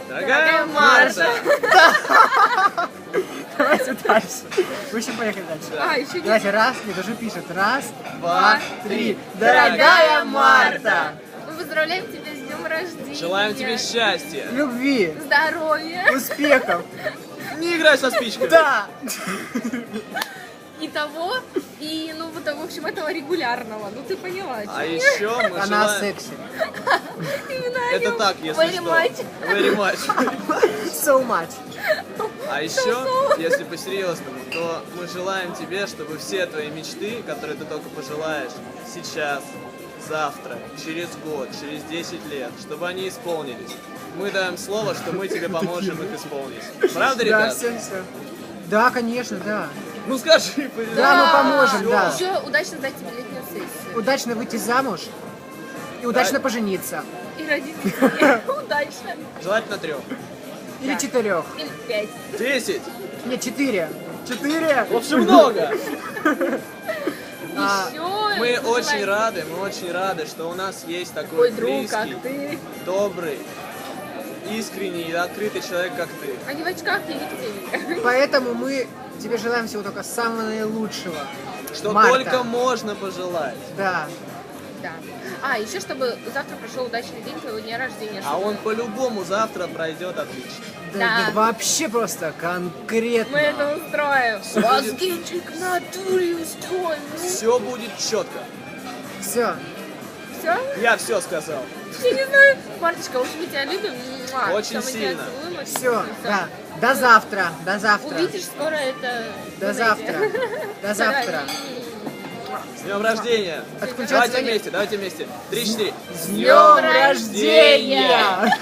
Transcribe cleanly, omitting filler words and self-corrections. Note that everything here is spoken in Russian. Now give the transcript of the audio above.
Дорогая Марта! Давайте дальше. Вы еще поехали дальше. А, еще не... Давайте, раз, нет, уже пишет. Раз, Два, два, три. Дорогая Дорогая Марта! Марта! Мы поздравляем тебя с днем рождения. Желаем тебе счастья! Любви, Здоровья. успехов. Не играй со спичками! Да. И того, и, ну, вот, в общем, этого регулярного. Ну, ты поняла. А чё? еще мы Она желаем... секси. Именно о Это нём. так, если Very что. much. Very much. So much. А еще, если по-серьезному, то мы желаем тебе, чтобы все твои мечты, которые ты только пожелаешь, сейчас, завтра, через год, через 10 лет, чтобы они исполнились. Мы даем слово, что мы тебе поможем их исполнить. Правда, Да, ребят? все. Да, конечно, да. Ну скажи, Да, мы поможем, да. Еще удачно сдать тебе летнюю сессию. Удачно выйти замуж и удачно пожениться. И родить детей. Удачно. Желательно 3. Или 4. Или 5. 10. Нет, 4. 4. В общем, много. А, Еще. Мы очень рады, что у нас есть такой Твой друг, близкий, как ты. добрый, искренний и открытый человек, как ты. А не в очках, не Екатерина. Поэтому мы тебе желаем всего только самого наилучшего. Что Марта. только можно пожелать. Да. Да. А, еще чтобы завтра прошел удачный день твоего дня рождения. А он по-любому завтра пройдет отлично. Да, Да. да вообще просто конкретно. Мы это устроим. Всё Вас будет- генчик в натуре устроим. Все будет четко. Все. Все? Я все сказал. Я не знаю. Марточка, уж мы тебя любим. Муа. Очень Всё, мы тебя сильно. целуем, очень Все, сильно. да. До завтра. До завтра. Увидишь скоро это. До завтра. До завтра. С днем рождения. Отключать Давайте звонок. вместе, давайте вместе. 3-4. С днем рождения!